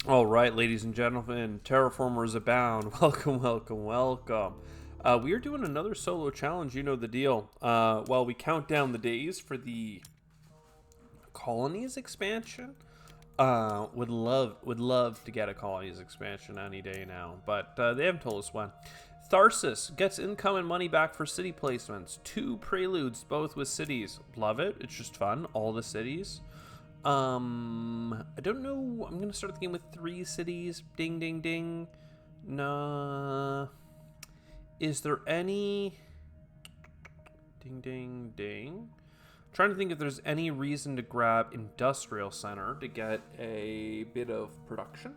All right, ladies and gentlemen, terraformers abound. Welcome, welcome, welcome. We are doing another solo challenge. You know the deal. While we count down the days for the colonies expansion, would love to get a colonies expansion any day now, but they haven't told us when. Tharsis gets income and money back for city placements. 2 preludes, both with cities. Love it. It's just fun. All the cities. I don't know. I'm gonna start the game with 3 cities. Ding, ding, ding. Nah. Is there any? Ding, ding, ding. Trying to think if there's any reason to grab industrial center to get a bit of production.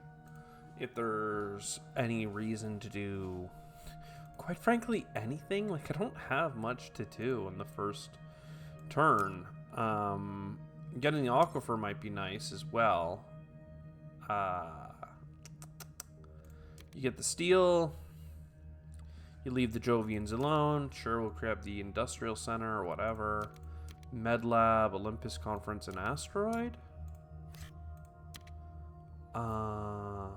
If there's any reason to do, quite frankly, anything. Like, I don't have much to do in the first turn. Getting the aquifer might be nice as well. You get the steel. You leave the Jovians alone. Sure, we'll grab the industrial center or whatever. Med Lab, Olympus Conference, and Asteroid. So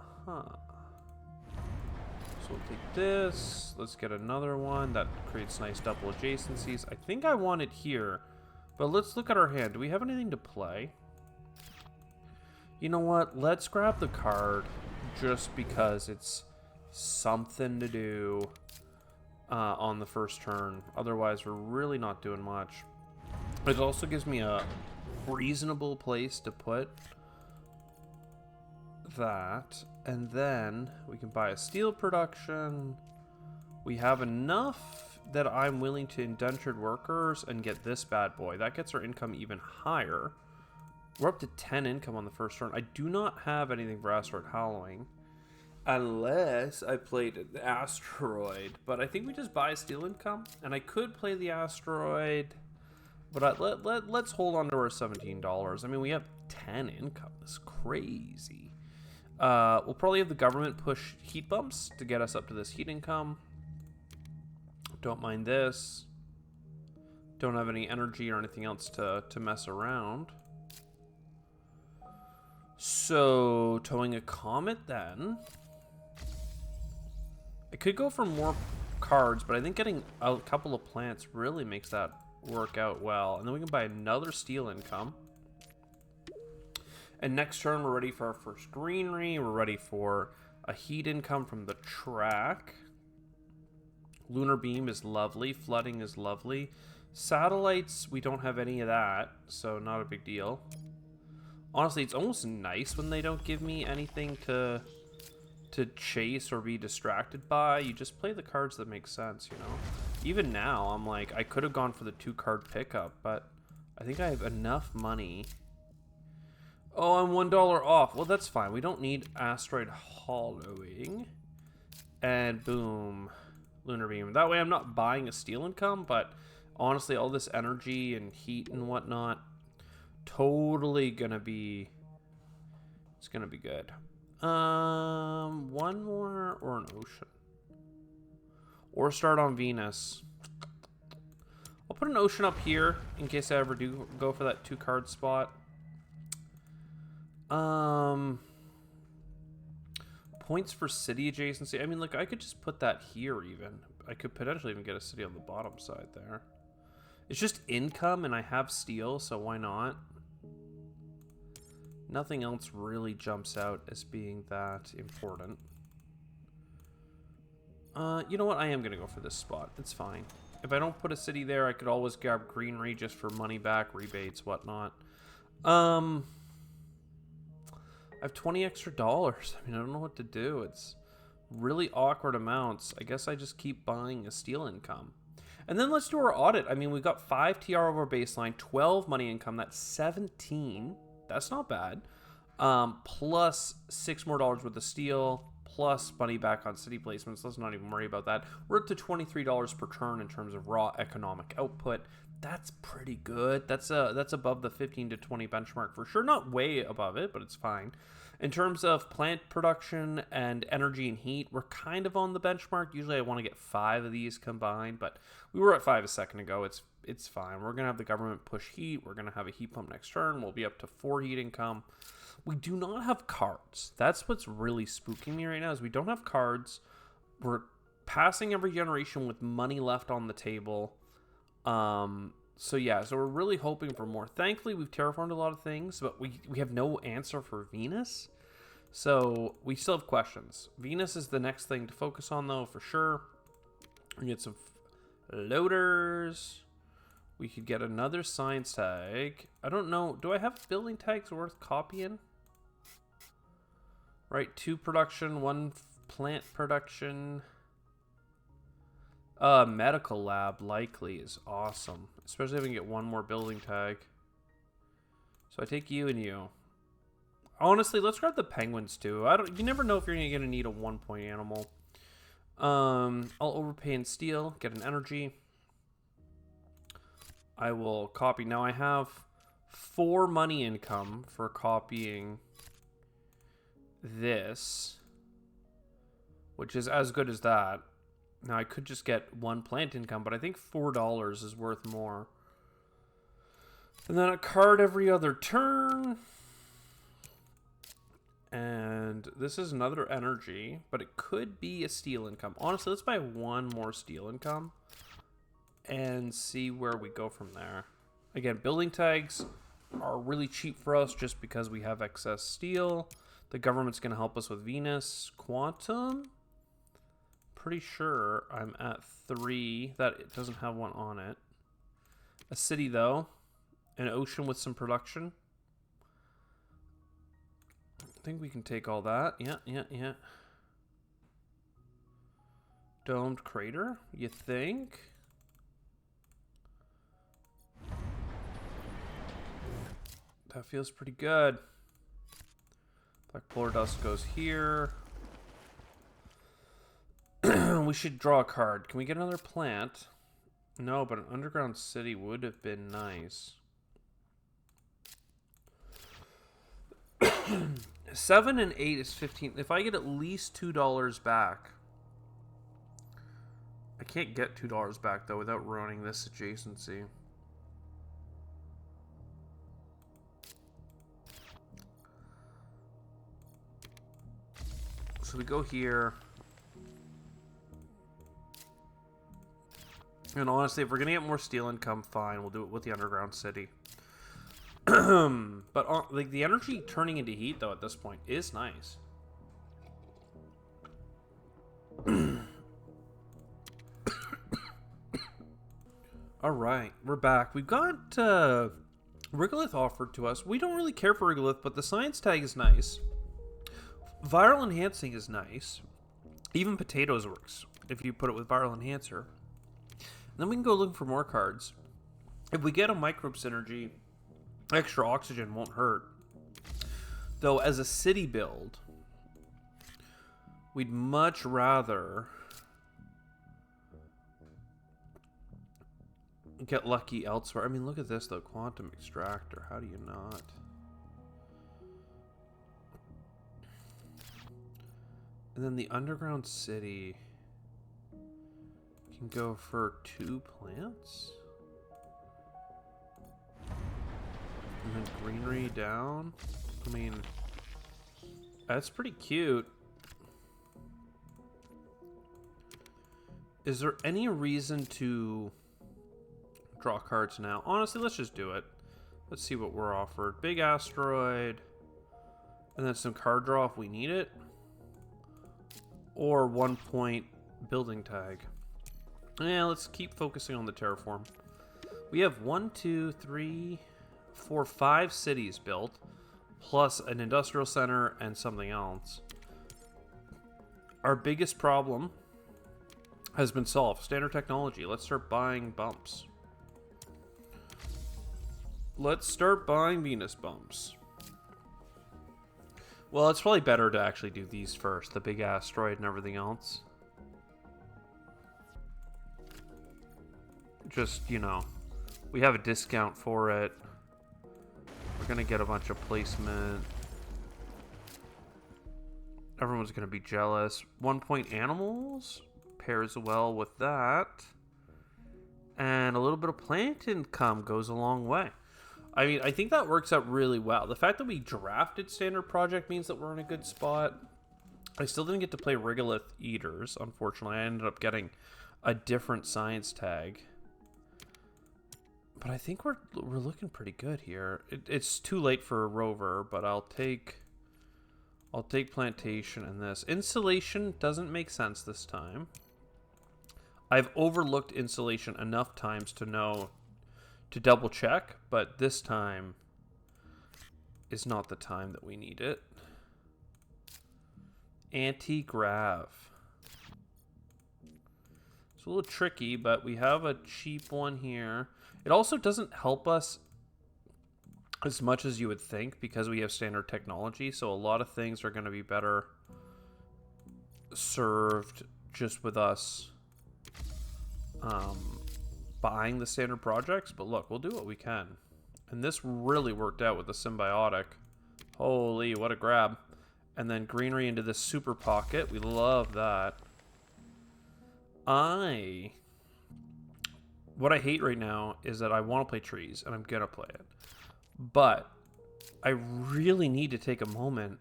we'll take this. Let's get another one. That creates nice double adjacencies. I think I want it here. But let's look at our hand. Do we have anything to play? You know what? Let's grab the card just because it's something to do on the first turn. Otherwise, we're really not doing much. It also gives me a reasonable place to put that. And then we can buy a steel production. We have enough that I'm willing to indentured workers and get this bad boy. That gets our income even higher. We're up to 10 income on the first turn. I do not have anything for Asteroid Hallowing. Unless I played the Asteroid. But I think we just buy steel income. And I could play the Asteroid. But let's hold on to our $17. I mean, we have 10 income. That's crazy. We'll probably have the government push heat bumps to get us up to this heat income. Don't mind this. Don't have any energy or anything else to mess around. So, towing a comet then. I could go for more cards, but I think getting a couple of plants really makes that work out well. And then we can buy another steel income. And next turn, we're ready for our first greenery. We're ready for a heat income from the track. Lunar beam is lovely. Flooding is lovely. Satellites, we don't have any of that, so not a big deal. Honestly, it's almost nice when they don't give me anything to chase or be distracted by. You just play the cards that make sense, you know? Even now, I'm like, I could have gone for the 2-card pickup, but I think I have enough money. Oh, I'm $1 off. Well, that's fine. We don't need Asteroid Hollowing. And boom. Lunar beam. That way I'm not buying a steel income, but honestly, all this energy and heat and whatnot, totally gonna be, it's gonna be good. One more or an ocean, or start on Venus. I'll put an ocean up here in case I ever do go for that 2-card spot. Points for city adjacency. I mean, like, I could just put that here even. I could potentially even get a city on the bottom side there. It's just income, and I have steel, so why not? Nothing else really jumps out as being that important. You know what? I am going to go for this spot. It's fine. If I don't put a city there, I could always grab greenery just for money back, rebates, whatnot. I have 20 extra dollars. I mean, I don't know what to do. It's really awkward amounts. I guess I just keep buying a steel income. And then let's do our audit. I mean, we've got 5 TR over baseline, 12 money income. That's 17. That's not bad. Plus 6 more dollars worth of steel, plus money back on city placements. Let's not even worry about that. We're up to $23 per turn in terms of raw economic output. That's pretty good. That's above the 15 to 20 benchmark for sure. Not way above it, but it's fine. In terms of plant production and energy and heat, we're kind of on the benchmark. Usually I want to get 5 of these combined, but we were at 5 a second ago. It's fine. We're going to have the government push heat. We're going to have a heat pump next turn. We'll be up to 4 heat income. We do not have cards. That's what's really spooking me right now is we don't have cards. We're passing every generation with money left on the table. So yeah, so we're really hoping for more. Thankfully, we've terraformed a lot of things, but we have no answer for Venus. So we still have questions. Venus is the next thing to focus on, though, for sure. We get some loaders. We could get another science tag. I don't know. Do I have building tags worth copying? Right, 2 production, 1 plant production. Medical lab likely is awesome. Especially if we can get 1 more building tag. So I take you and you. Honestly, let's grab the penguins too. You never know if you're gonna need a 1-point animal. I'll overpay in steel, get an energy. I will copy. Now I have 4 money income for copying this, which is as good as that. Now I could just get 1 plant income, but I think $4 is worth more. And then a card every other turn. And this is another energy, but it could be a steel income. Honestly, let's buy 1 more steel income and see where we go from there. Again, building tags are really cheap for us just because we have excess steel. The government's going to help us with Venus. Quantum? Pretty sure I'm at 3. That it doesn't have 1 on it. A city, though. An ocean with some production. I think we can take all that. Yeah. Domed crater, you think? That feels pretty good. Black polar dust goes here. We should draw a card. Can we get another plant? No, but an underground city would have been nice. 7 and 8 is 15. If I get at least $2 back. I can't get $2 back, though, without ruining this adjacency. So we go here. And honestly, if we're going to get more steel income, fine. We'll do it with the underground city. But like the energy turning into heat, though, at this point is nice. All right, we're back. We've got Regolith offered to us. We don't really care for Regolith, but the science tag is nice. Viral enhancing is nice. Even potatoes works if you put it with viral enhancer. And then we can go look for more cards. If we get a microbe synergy, extra oxygen won't hurt. Though as a city build, we'd much rather get lucky elsewhere. I mean, look at this though. Quantum extractor. How do you not? And then the underground city can go for 2 plants. And then greenery down. I mean, that's pretty cute. Is there any reason to draw cards now? Honestly, let's just do it. Let's see what we're offered. Big asteroid. And then some card draw if we need it. Or 1 point building tag. Yeah, let's keep focusing on the terraform. We have 1, 2, 3, 4, 5 cities built, plus an industrial center and something else. Our biggest problem has been solved. Standard technology. Let's start buying bumps. Let's start buying Venus bumps. Well, it's probably better to actually do these first, the big asteroid and everything else. Just, you know, we have a discount for it. We're going to get a bunch of placement. Everyone's going to be jealous. 1 point animals pairs well with that. And a little bit of plant income goes a long way. I mean, I think that works out really well. The fact that we drafted standard project means that we're in a good spot. I still didn't get to play Regolith Eaters, unfortunately. I ended up getting a different science tag. But I think we're looking pretty good here. It's too late for a rover, but I'll take plantation and this. Insulation doesn't make sense this time. I've overlooked insulation enough times to know to double check, but this time is not the time that we need it. Anti-grav. It's a little tricky, but we have a cheap one here. It also doesn't help us as much as you would think because we have standard technology, so a lot of things are going to be better served just with us buying the standard projects. But look, we'll do what we can. And this really worked out with the symbiotic. Holy, what a grab. And then greenery into this super pocket. We love that. What I hate right now is that I want to play trees, and I'm going to play it. But I really need to take a moment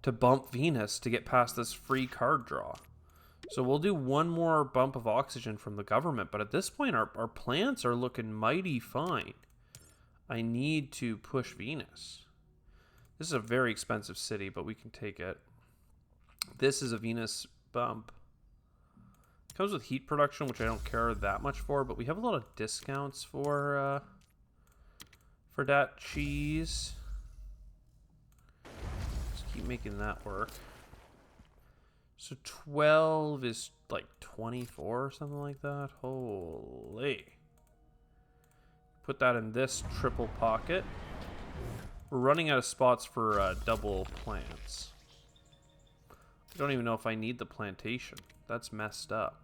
to bump Venus to get past this free card draw. So we'll do one more bump of oxygen from the government, but at this point our plants are looking mighty fine. I need to push Venus. This is a very expensive city, but we can take it. This is a Venus bump. Comes with heat production, which I don't care that much for, but we have a lot of discounts for that cheese. Just keep making that work. So 12 is like 24 or something like that. Holy. Put that in this triple pocket. We're running out of spots for double plants. I don't even know if I need the plantation. That's messed up.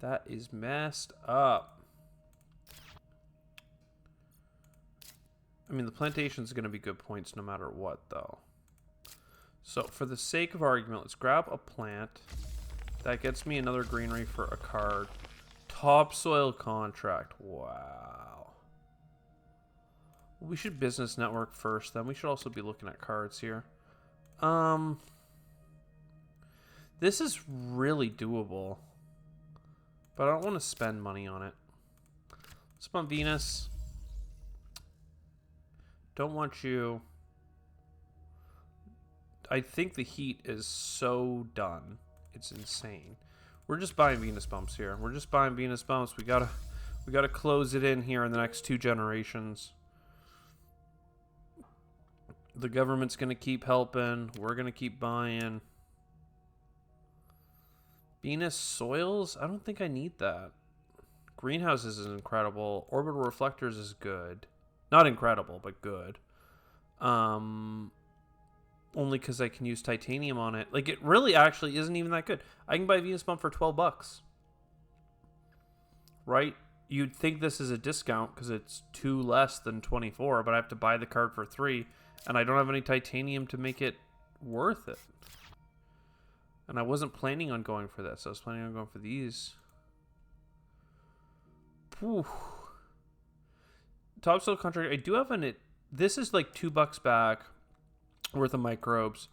That is messed up. I mean, the plantation's going to be good points no matter what, though. So, for the sake of argument, let's grab a plant. That gets me another greenery for a card. Topsoil contract. Wow. We should business network first, then. We should also be looking at cards here. This is really doable. But I don't want to spend money on it. Let's bump Venus. Don't want you. I think the heat is so done. It's insane. We're just buying Venus bumps here. We're just buying Venus bumps. We gotta close it in here in the next 2 generations. The government's gonna keep helping. We're gonna keep buying. Venus soils? I don't think I need that. Greenhouses is incredible. Orbital reflectors is good. Not incredible, but good. Only because I can use titanium on it. Like, it really actually isn't even that good. I can buy Venus Bump for 12 bucks. Right? You'd think this is a discount because it's 2 less than 24, but I have to buy the card for 3, and I don't have any titanium to make it worth it. And I wasn't planning on going for this. I was planning on going for these. Whew. Topsoil contract. I do have an... This is like $2 back worth of microbes.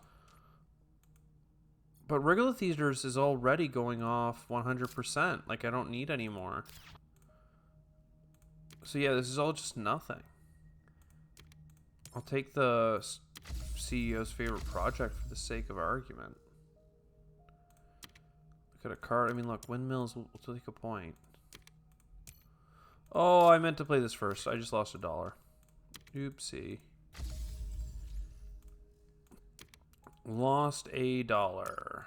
But Regolith Eaters is already going off 100%. Like, I don't need any more. So yeah, this is all just nothing. I'll take the CEO's favorite project for the sake of argument. Look at a card. I mean, look, windmills will take a point. Oh, I meant to play this first. I just lost $1. Oopsie. Lost $1.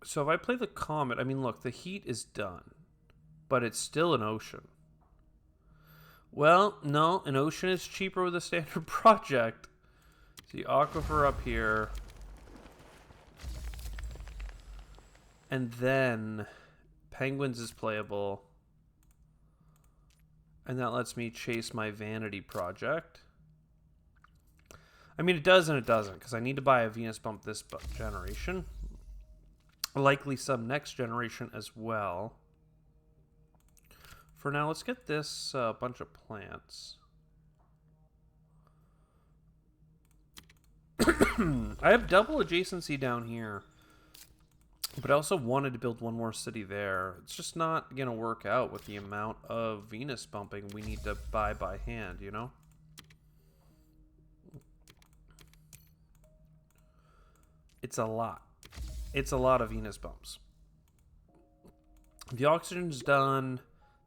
So if I play the Comet, I mean, look, the heat is done, but it's still an ocean. Well, no, an ocean is cheaper with a standard project. The aquifer up here. And then penguins is playable. And that lets me chase my vanity project. I mean, it does and it doesn't, because I need to buy a Venus bump this generation. Likely some next generation as well. For now, let's get this bunch of plants. I have double adjacency down here, but I also wanted to build one more city there. It's just not going to work out with the amount of Venus bumping we need to buy by hand, you know? It's a lot. It's a lot of Venus bumps. The oxygen's done.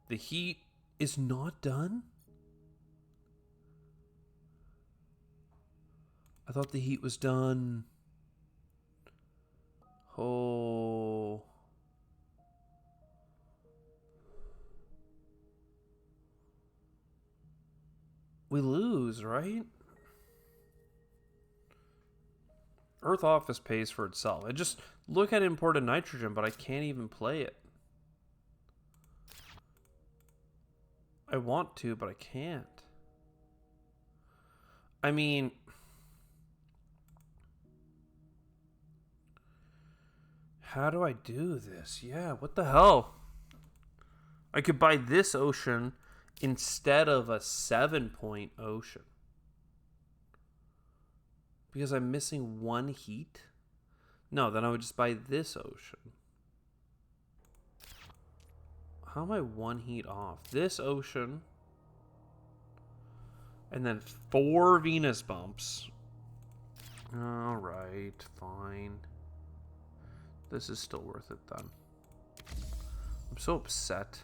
The heat is not done? I thought the heat was done. Oh. We lose, right? Earth Office pays for itself. I just look at imported nitrogen, but I can't even play it. I want to, but I can't. I mean, how do I do this? Yeah, what the hell? I could buy this ocean instead of a 7-point ocean. Because I'm missing one heat? No, then I would just buy this ocean. How am I one heat off? This ocean. And then 4 Venus bumps. Alright, fine. This is still worth it then. I'm so upset.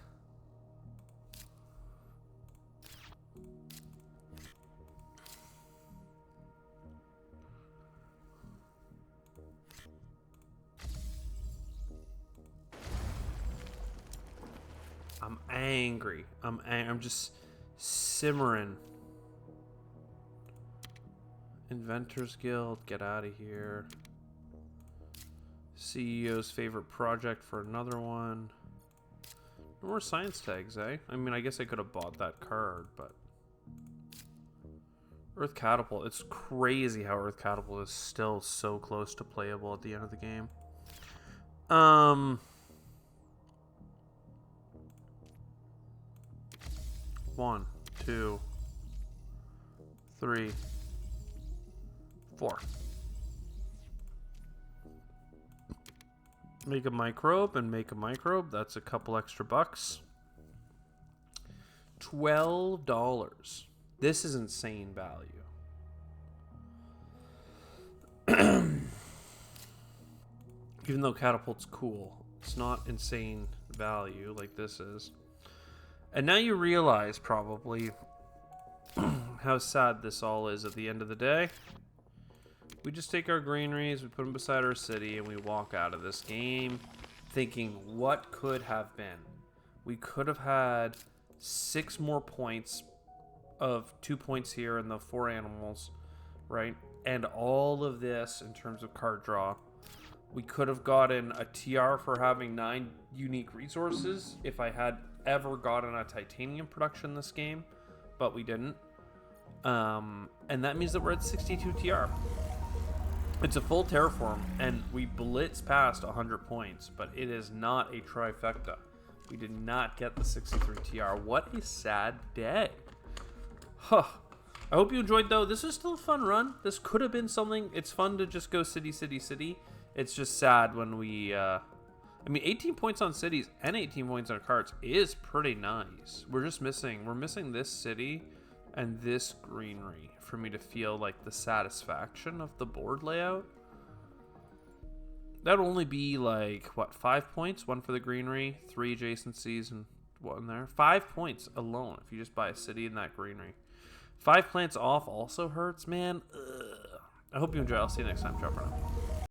I'm angry. I'm just simmering. Inventors Guild, get out of here. CEO's favorite project for another one. No more science tags, eh? I mean, I guess I could have bought that card, but... Earth Catapult. It's crazy how Earth Catapult is still so close to playable at the end of the game. 1, 2, 3, 4. Make a microbe and make a microbe. That's a couple extra bucks. $12. This is insane value. Even though Catapult's cool, it's not insane value like this is. And now you realize, probably, how sad this all is at the end of the day. We just take our greeneries, we put them beside our city, and we walk out of this game thinking, what could have been? We could have had 6 more points of 2 points here and the 4 animals, right? And all of this in terms of card draw. We could have gotten a TR for having 9 unique resources if I had ever gotten a titanium production in this game, but we didn't. And that means that we're at 62 TR. It's a full terraform, and we blitz past 100 points, but it is not a trifecta. We did not get the 63 TR. What a sad day. Huh. I hope you enjoyed, though. This is still a fun run. This could have been something. It's fun to just go city, city, city. It's just sad when we... I mean, 18 points on cities and 18 points on cards is pretty nice. We're just missing... We're missing this city and this greenery for me to feel like the satisfaction of the board layout. That'd only be like, what, 5 points? 1 for the greenery, 3 adjacencies, and 1 there. 5 points alone if you just buy a city in that greenery. 5 plants off also hurts, man. Ugh. I hope you enjoy. I'll see you next time. Ciao for now.